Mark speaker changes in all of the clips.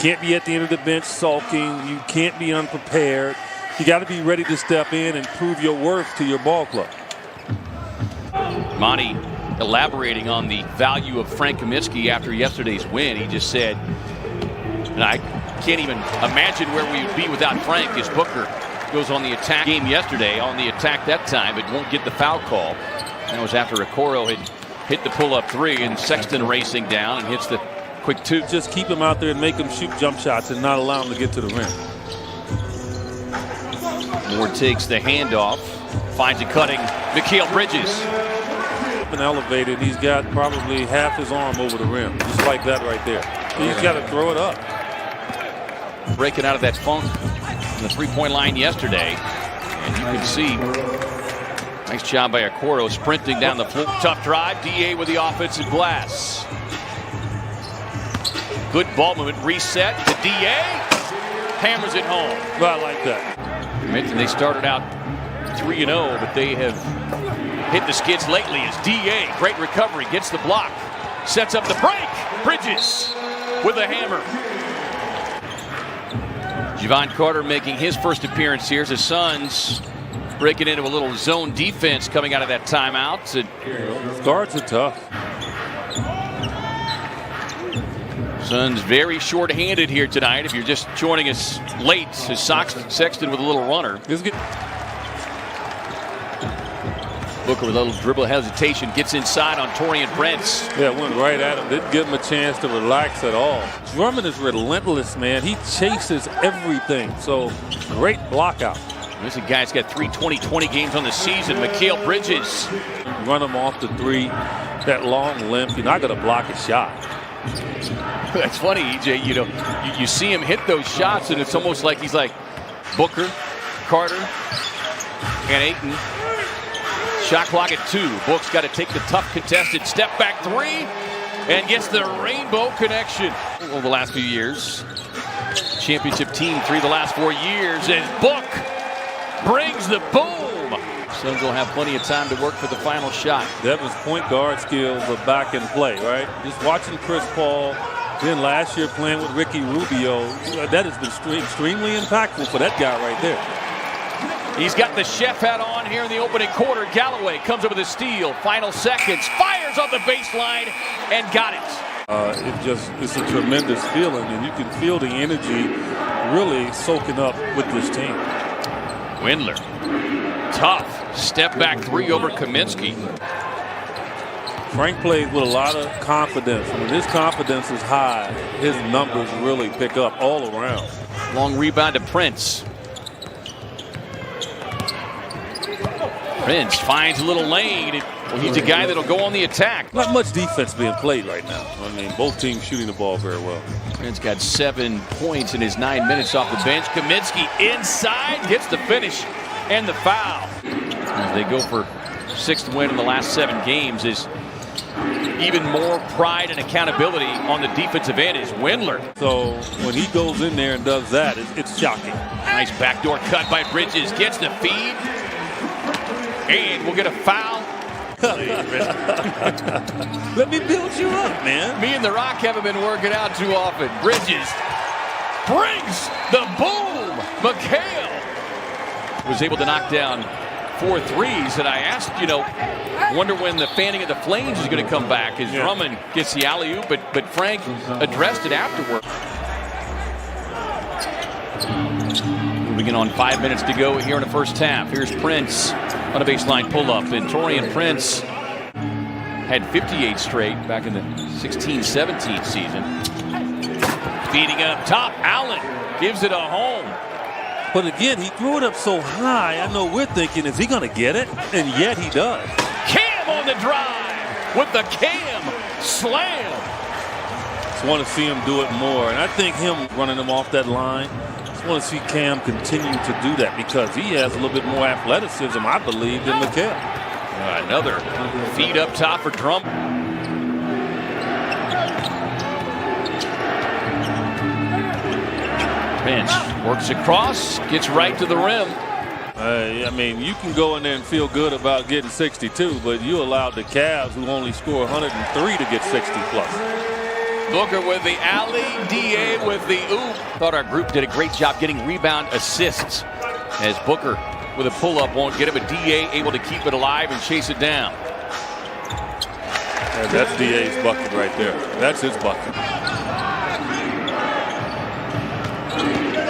Speaker 1: can't be at the end of the bench sulking. You can't be unprepared. You got to be ready to step in and prove your worth to your ball club.
Speaker 2: Monty elaborating on the value of Frank Kaminsky after yesterday's win. He just said, and I can't even imagine where we would be without Frank, as Booker goes on the attack. Game yesterday on the attack that time, but won't get the foul call. That was after Okoro had hit the pull-up three, and Sexton racing down and hits the quick two.
Speaker 1: Just keep him out there and make him shoot jump shots and not allow him to get to the rim.
Speaker 2: Moore takes the handoff, finds it cutting Mikal Bridges.
Speaker 1: Been elevated. He's got probably half his arm over the rim, just like that right there. He's got to throw it up.
Speaker 2: Breaking out of that funk from the three-point line yesterday, and you can see nice job by Okoro sprinting down the floor. Tough drive. DA with the offensive glass. Good ball movement. Reset to DA. Hammers it home.
Speaker 1: Well, I like that.
Speaker 2: You mentioned they started out 3-0, but they have hit the skids lately as DA, great recovery, gets the block, sets up the break. Bridges with a hammer. Javon Carter making his first appearance here as the Suns breaking into a little zone defense coming out of that timeout.
Speaker 1: Guards are tough.
Speaker 2: Suns very short-handed here tonight. If you're just joining us late, as Sexton with a little runner. Booker with a little dribble hesitation, gets inside on Taurean Prince.
Speaker 1: Yeah, went right at him. Didn't give him a chance to relax at all. Drummond is relentless, man. He chases everything. So, great block out.
Speaker 2: This guy's got 3 20-20 games on the season. Mikal Bridges.
Speaker 1: Run him off the three. That long limp. You're not going to block a shot.
Speaker 2: That's funny, EJ. You know, you see him hit those shots, and it's almost like he's like Booker, Carter, and Ayton. Shot clock at 2. Book's got to take the tough contested step back 3 and gets the rainbow connection. Over the last few years, championship team 3 the last 4 years, and Book brings the boom. Suns will have plenty of time to work for the final shot.
Speaker 1: Devin's point guard skills are back in play, right? Just watching Chris Paul, then last year playing with Ricky Rubio, that has been extremely impactful for that guy right there.
Speaker 2: He's got the chef hat on here in the opening quarter. Galloway comes up with a steal. Final seconds. Fires on the baseline and got it.
Speaker 1: It's a tremendous feeling, and you can feel the energy really soaking up with this team.
Speaker 2: Windler. Tough. Step back 3 over Kaminsky.
Speaker 1: Frank plays with a lot of confidence. When his confidence is high, his numbers really pick up all around.
Speaker 2: Long rebound to Prince. Prince finds a little lane. Well, he's a guy that'll go on the attack.
Speaker 1: Not much defense being played right now. I mean, both teams shooting the ball very well.
Speaker 2: Prince got 7 points in his 9 minutes off the bench. Kaminsky inside, gets the finish and the foul. As they go for 6th win in the last 7 games, is even more pride and accountability on the defensive end is Windler.
Speaker 1: So when he goes in there and does that, it's shocking.
Speaker 2: Nice backdoor cut by Bridges, gets the feed. And we'll get a foul.
Speaker 1: Let me build you up, man.
Speaker 2: Me and The Rock haven't been working out too often. Bridges brings the boom. Mikal was able to knock down 4 threes. And I asked, wonder when the fanning of the flames is going to come back as Drummond gets the alley-oop, but Frank addressed it afterward. Moving in on 5 minutes to go here in the first half. Here's Prince on a baseline pull-up, and Taurean Prince had 58 straight back in the 16-17 season. Feeding up top, Allen gives it a home.
Speaker 1: But again, he threw it up so high, I know we're thinking, is he going to get it? And yet he does.
Speaker 2: Cam on the drive with the Cam slam.
Speaker 1: Just want to see him do it more, and I think him running him off that line, I want to see Cam continue to do that because he has a little bit more athleticism, I believe, than Mikal.
Speaker 2: Another feed up top for Drummond. Prince works across, gets right to the rim.
Speaker 1: I mean, you can go in there and feel good about getting 62, but you allowed the Cavs, who only score 103, to get 60 plus.
Speaker 2: Booker with the alley, DA with the oop. Thought our group did a great job getting rebound assists as Booker with a pull-up won't get it, but DA able to keep it alive and chase it down.
Speaker 1: Yeah, that's DA's bucket right there. That's his bucket.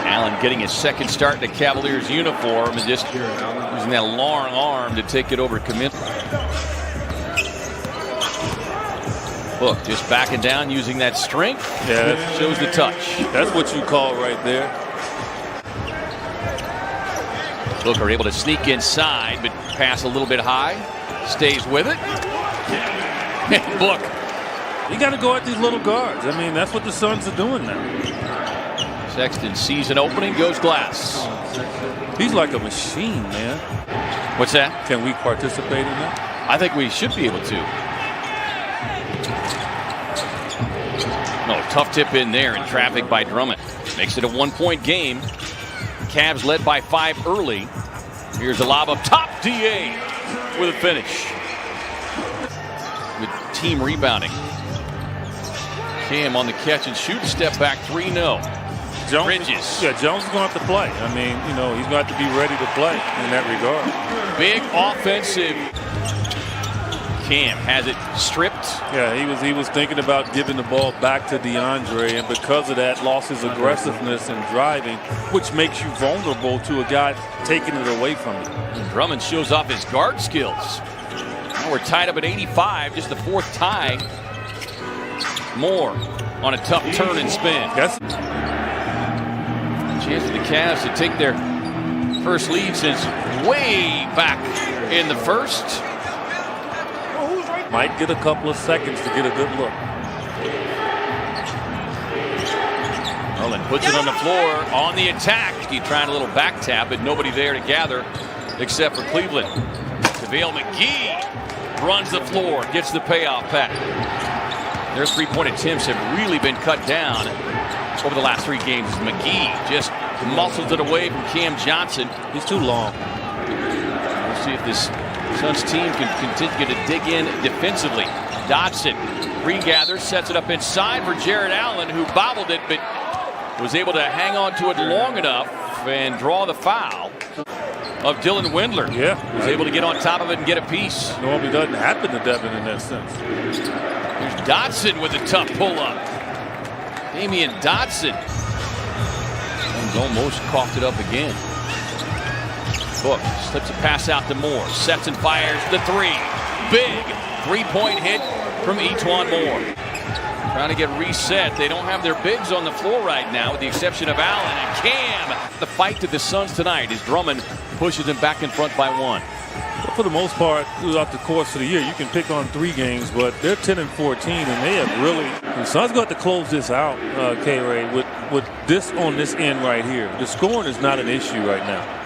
Speaker 2: Allen getting his second start in the Cavaliers uniform and just using that long arm to take it over commit. Book just backing down using that strength.
Speaker 1: Yeah,
Speaker 2: shows the touch.
Speaker 1: That's what you call right there.
Speaker 2: Booker able to sneak inside, but pass a little bit high. Stays with it. Book.
Speaker 1: You got to go at these little guards. I mean, that's what the Suns are doing now.
Speaker 2: Sexton sees an opening, goes glass.
Speaker 1: He's like a machine, man.
Speaker 2: What's that?
Speaker 1: Can we participate in that?
Speaker 2: I think we should be able to. No, tough tip in there in traffic by Drummond. Makes it a 1-point game. Cavs led by 5 early. Here's a lob up top. DA with a finish. With team rebounding. Cam on the catch and shoot. Step back 3-0.
Speaker 1: Jones,
Speaker 2: Bridges.
Speaker 1: Yeah, Jones is going to have to play. I mean, you know, he's going to have to be ready to play in that regard.
Speaker 2: Big offensive. Cam has it stripped.
Speaker 1: Yeah, he was thinking about giving the ball back to DeAndre, and because of that, lost his aggressiveness and driving, which makes you vulnerable to a guy taking it away from you.
Speaker 2: Drummond shows off his guard skills. Now we're tied up at 85, just the 4th tie. Moore on a tough turn and spin.
Speaker 1: That's
Speaker 2: chance for the Cavs to take their first lead since way back in the first.
Speaker 1: Might get a couple of seconds to get a good look.
Speaker 2: Allen puts it on the floor on the attack. He tried a little back tap, but nobody there to gather except for Cleveland. JaVale McGee runs the floor, gets the payoff pass. Their 3-point attempts have really been cut down over the last 3 games. McGee just muscles it away from Cam Johnson.
Speaker 1: He's too long.
Speaker 2: We'll see if this Suns team can continue to dig in defensively. Dotson regathers, sets it up inside for Jared Allen, who bobbled it, but was able to hang on to it long enough and draw the foul of Dylan Windler.
Speaker 1: Yeah.
Speaker 2: Was able to get on top of it and get a piece.
Speaker 1: Normally doesn't happen to Devin in that sense.
Speaker 2: Here's Dotson with a tough pull-up. Damian Dotson. And almost coughed it up again. Book slips a pass out to Moore. Sets and fires the 3. Big 3-point hit from E'Twaun Moore. Trying to get reset. They don't have their bigs on the floor right now, with the exception of Allen and Cam. The fight to the Suns tonight as Drummond pushes them back in front by 1.
Speaker 1: For the most part, throughout the course of the year, you can pick on 3 games, but they're 10-14, and they have really. The Suns got to close this out, K-Ray, with this on this end right here. The scoring is not an issue right now.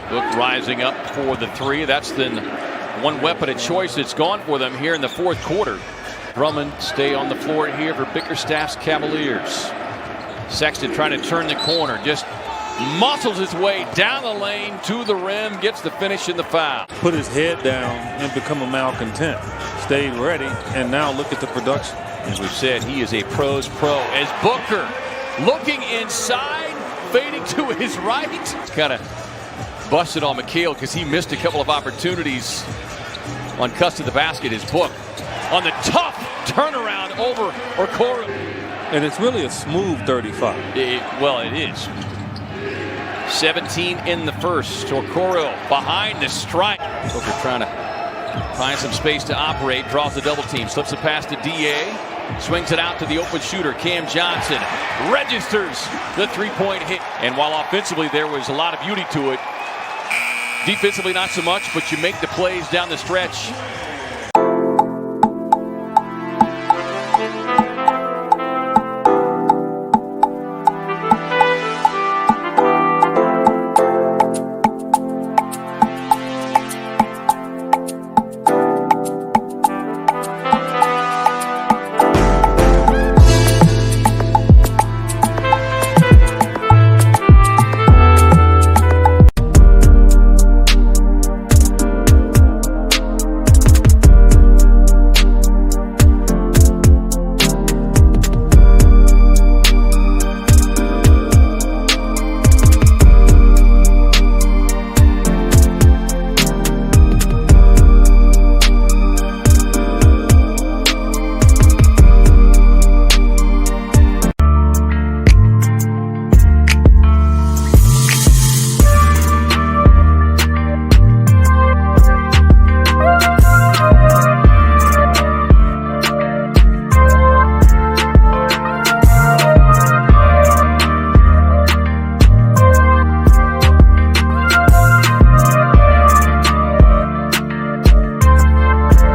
Speaker 2: Book rising up for the 3. That's the one weapon of choice that's gone for them here in the 4th quarter. Drummond stay on the floor here for Bickerstaff's Cavaliers. Sexton trying to turn the corner, just muscles his way down the lane to the rim, gets the finish in the foul.
Speaker 1: Put his head down and become a malcontent. Stayed ready, and now look at the production.
Speaker 2: As we've said, he is a pro's pro. As Booker looking inside, fading to his right. Kind of busted on McHale because he missed a couple of opportunities on cuts to the basket. His Book on the tough turnaround over Okoro.
Speaker 1: And it's really a smooth 35.
Speaker 2: Well, it is. 17 in the first. Okoro behind the strike. Booker trying to find some space to operate. Draws the double team. Slips it past to DA. Swings it out to the open shooter, Cam Johnson. Registers the 3-point hit. And while offensively there was a lot of beauty to it, defensively not so much, but you make the plays down the stretch